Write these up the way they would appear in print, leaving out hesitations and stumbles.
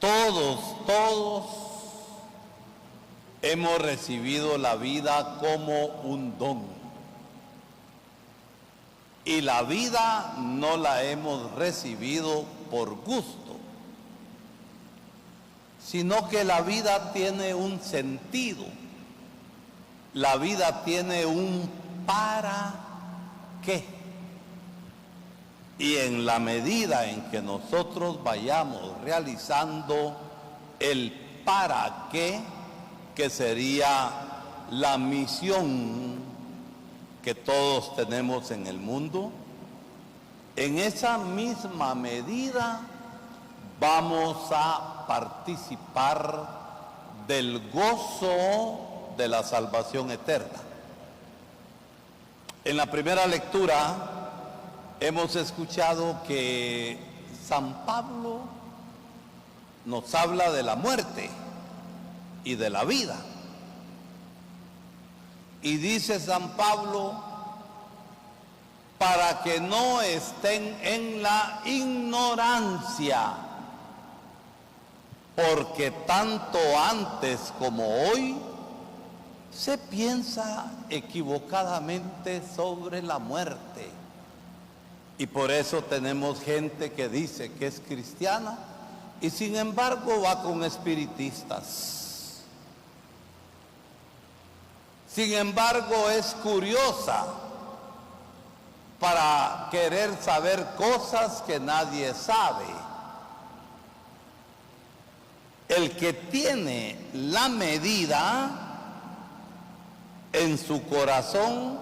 Todos hemos recibido la vida como un don. Y la vida no la hemos recibido por gusto, sino que la vida tiene un sentido. La vida tiene un para qué. Y en la medida en que nosotros vayamos realizando el para qué, que sería la misión que todos tenemos en el mundo, en esa misma medida vamos a participar del gozo de la salvación eterna. En la primera lectura hemos escuchado que San Pablo nos habla de la muerte y de la vida. Y dice San Pablo, para que no estén en la ignorancia, porque tanto antes como hoy se piensa equivocadamente sobre la muerte. Y por eso tenemos gente que dice que es cristiana y sin embargo va con espiritistas. Sin embargo es curiosa para querer saber cosas que nadie sabe. El que tiene la medida en su corazón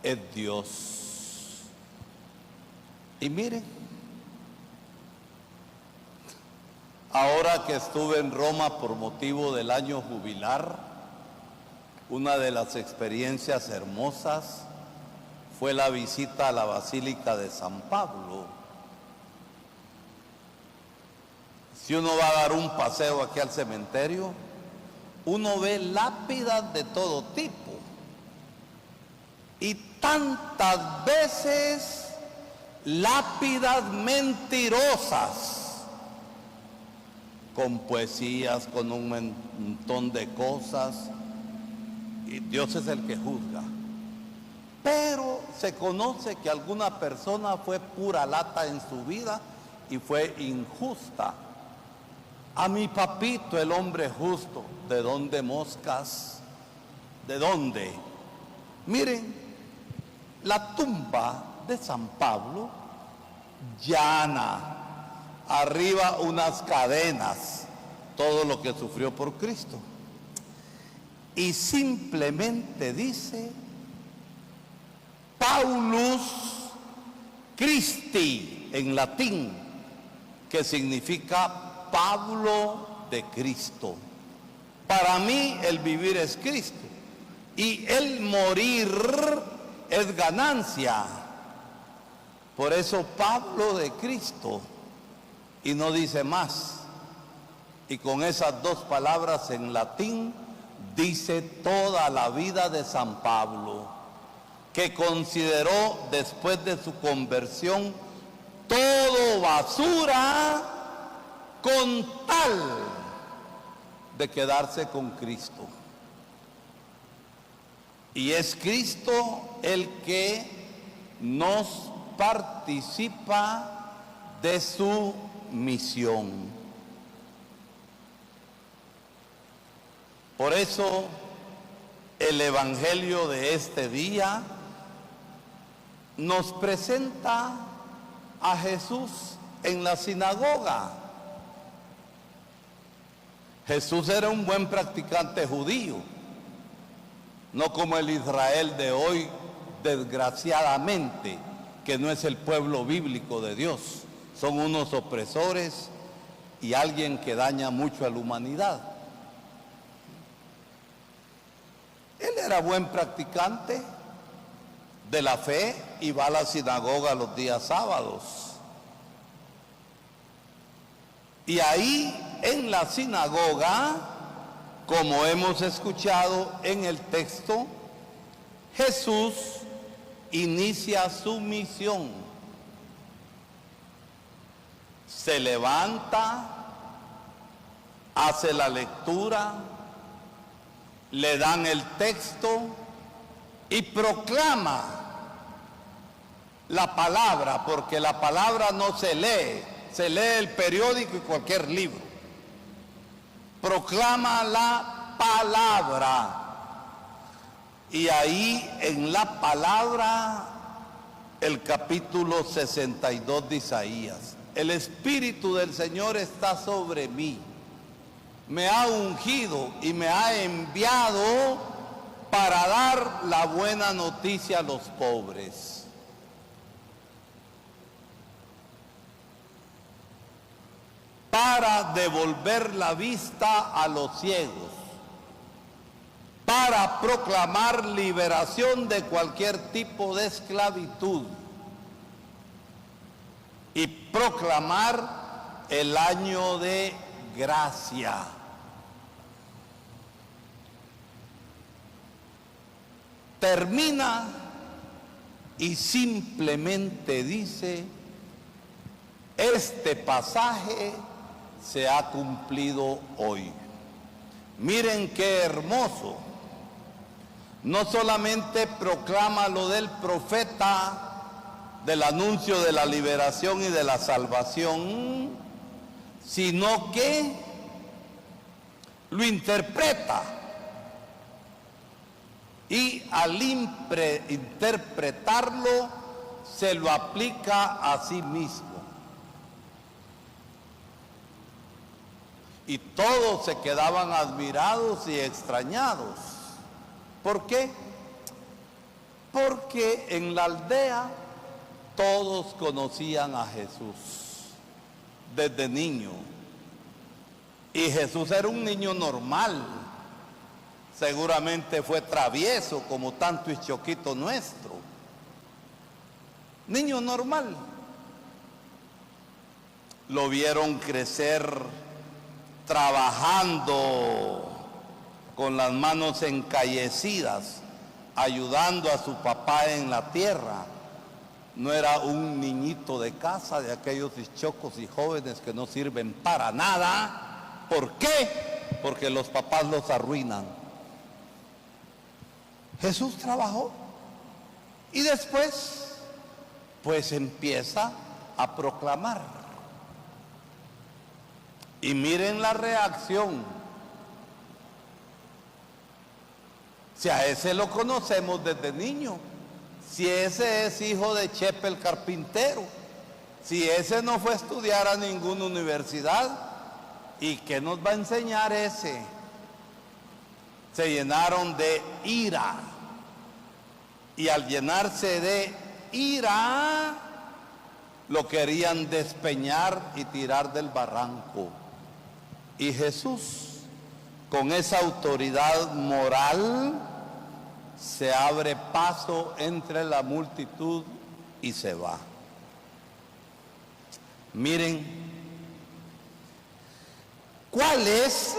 es Dios. Y miren, ahora que estuve en Roma por motivo del año jubilar, una de las experiencias hermosas fue la visita a la Basílica de San Pablo. Si uno va a dar un paseo aquí al cementerio, uno ve lápidas de todo tipo. Y tantas veces lápidas mentirosas, con poesías, con un montón de cosas, y Dios es el que juzga. Pero se conoce que alguna persona fue pura lata en su vida y fue injusta. A mi papito, el hombre justo, ¿de dónde moscas? ¿De dónde? Miren, la tumba de San Pablo, llana, arriba unas cadenas, todo lo que sufrió por Cristo. Y simplemente dice Paulus Christi en latín, que significa Pablo de Cristo. Para mí el vivir es Cristo y el morir es ganancia. Por eso Pablo de Cristo, y no dice más. Y con esas dos palabras en latín dice toda la vida de San Pablo, que consideró después de su conversión todo basura con tal de quedarse con Cristo. Y es Cristo el que nos participa de su misión. Por eso el Evangelio de este día nos presenta a Jesús en la sinagoga. Jesús era un buen practicante judío, no como el Israel de hoy, desgraciadamente, que no es el pueblo bíblico de Dios. Son unos opresores y alguien que daña mucho a la humanidad. Él era buen practicante de la fe y va a la sinagoga los días sábados. Y ahí en la sinagoga, como hemos escuchado en el texto, Jesús inicia su misión. Se levanta hace la lectura, le dan el texto y proclama la palabra, porque la palabra no se lee el periódico y cualquier libro. Proclama la palabra. Y ahí en la palabra, el capítulo 62 de Isaías: el Espíritu del Señor está sobre mí, me ha ungido y me ha enviado para dar la buena noticia a los pobres. Para devolver la vista a los ciegos, para proclamar liberación de cualquier tipo de esclavitud y proclamar el año de gracia. Termina y simplemente dice: este pasaje se ha cumplido hoy. Miren qué hermoso. No solamente proclama lo del profeta, del anuncio de la liberación y de la salvación, sino que lo interpreta. Y al interpretarlo, se lo aplica a sí mismo. Y todos se quedaban admirados y extrañados. ¿Por qué? Porque en la aldea todos conocían a Jesús desde niño. Y Jesús era un niño normal. Seguramente fue travieso como tanto choquito nuestro. Niño normal. Lo vieron crecer trabajando con las manos encallecidas, ayudando a su papá en la tierra. No era un niñito de casa, de aquellos chocos y jóvenes que no sirven para nada. ¿Por qué? Porque los papás los arruinan. Jesús trabajó y después pues empieza a proclamar. Y miren la reacción. Si a ese lo conocemos desde niño, si ese es hijo de Chepe el carpintero, si ese no fue a estudiar a ninguna universidad, ¿y qué nos va a enseñar ese? Se llenaron de ira, y al llenarse de ira, lo querían despeñar y tirar del barranco. Y Jesús, con esa autoridad moral, se abre paso entre la multitud y se va. Miren, ¿cuál es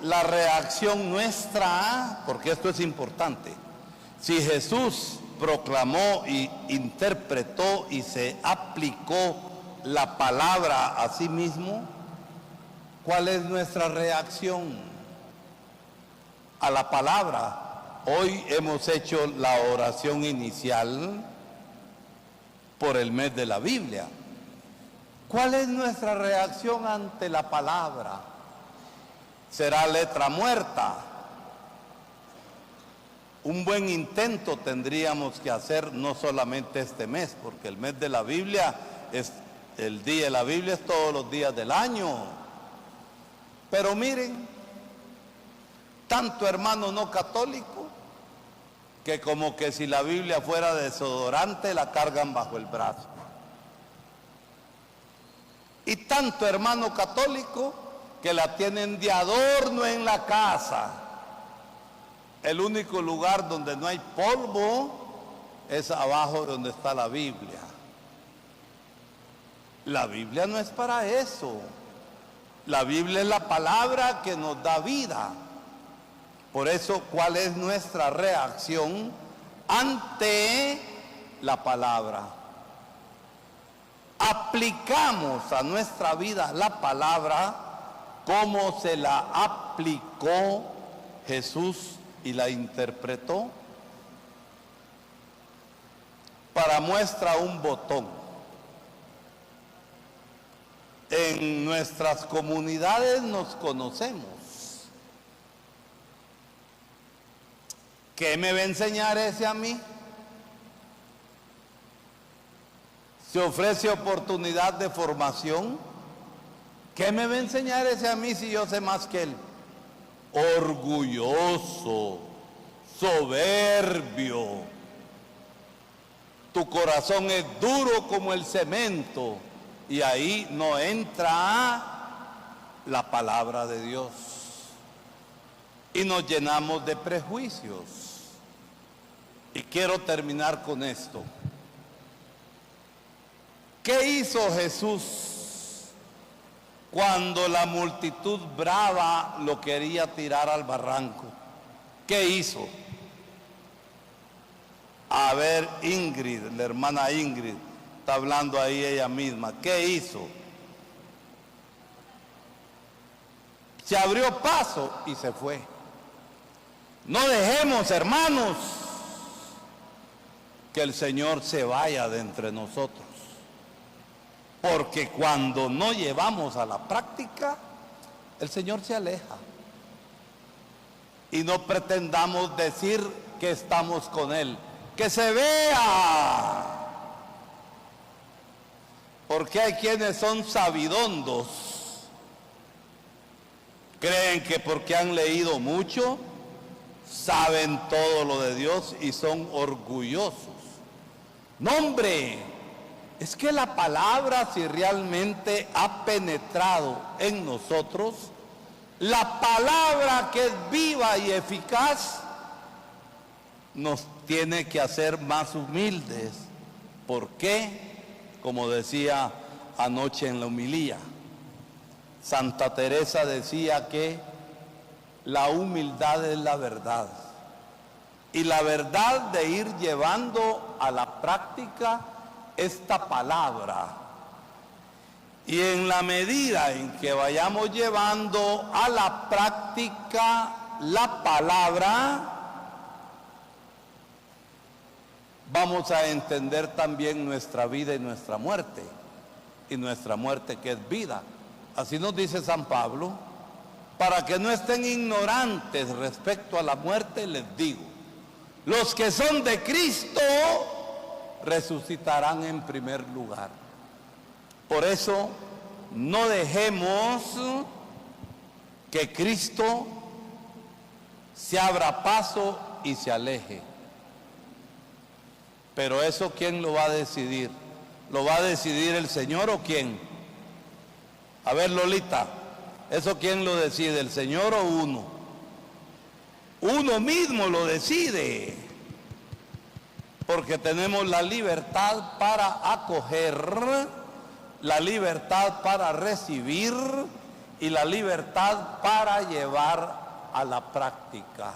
la reacción nuestra? Porque esto es importante. Si Jesús proclamó y interpretó y se aplicó la palabra a sí mismo, ¿cuál es nuestra reacción a la palabra? Hoy hemos hecho la oración inicial por el mes de la Biblia. ¿Cuál es nuestra reacción ante la palabra? ¿Será letra muerta? Un buen intento tendríamos que hacer, no solamente este mes, porque el mes de la Biblia es el día de la Biblia, es todos los días del año. Pero miren, tanto hermano no católico, que como que si la Biblia fuera desodorante, la cargan bajo el brazo. Y tanto hermano católico que la tienen de adorno en la casa. El único lugar donde no hay polvo es abajo donde está la Biblia. La Biblia no es para eso. La Biblia es la palabra que nos da vida. Por eso, ¿cuál es nuestra reacción ante la palabra? ¿Aplicamos a nuestra vida la palabra cómo se la aplicó Jesús y la interpretó. Para muestra un botón. En nuestras comunidades nos conocemos. ¿Qué me va a enseñar ese a mí? Se ofrece oportunidad de formación. ¿Qué me va a enseñar ese a mí si yo sé más que él? Orgulloso, soberbio. Tu corazón es duro como el cemento y ahí no entra la palabra de Dios. Y nos llenamos de prejuicios. Y quiero terminar con esto. ¿Qué hizo Jesús cuando la multitud brava lo quería tirar al barranco? ¿Qué hizo? A ver, Ingrid, la hermana Ingrid, está hablando ahí ella misma. ¿Qué hizo? Se abrió paso y se fue. No dejemos, hermanos, que el Señor se vaya de entre nosotros. Porque cuando no llevamos a la práctica, el Señor se aleja. Y no pretendamos decir que estamos con Él. ¡Que se vea! Porque hay quienes son sabidondos. Creen que porque han leído mucho, saben todo lo de Dios y son orgullosos. No, hombre, es que la palabra, si realmente ha penetrado en nosotros, la palabra que es viva y eficaz, nos tiene que hacer más humildes. ¿Por qué? Como decía anoche en la homilía, Santa Teresa decía que la humildad es la verdad. Y la verdad de ir llevando a la práctica esta palabra. Y en la medida en que vayamos llevando a la práctica la palabra, vamos a entender también nuestra vida y nuestra muerte. Y nuestra muerte que es vida. Así nos dice San Pablo. Para que no estén ignorantes respecto a la muerte, les digo, los que son de Cristo resucitarán en primer lugar. Por eso, no dejemos que Cristo se abra paso y se aleje. Pero eso, ¿quién lo va a decidir? ¿Lo va a decidir el Señor o quién? A ver, Lolita, ¿eso quién lo decide? ¿El Señor o uno? Uno mismo lo decide. Porque tenemos la libertad para acoger, la libertad para recibir y la libertad para llevar a la práctica.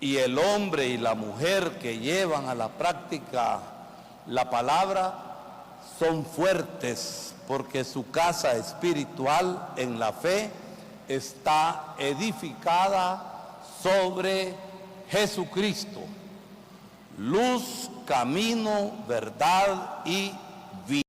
Y el hombre y la mujer que llevan a la práctica la palabra son fuertes, porque su casa espiritual en la fe está edificada sobre Jesucristo, luz, camino, verdad y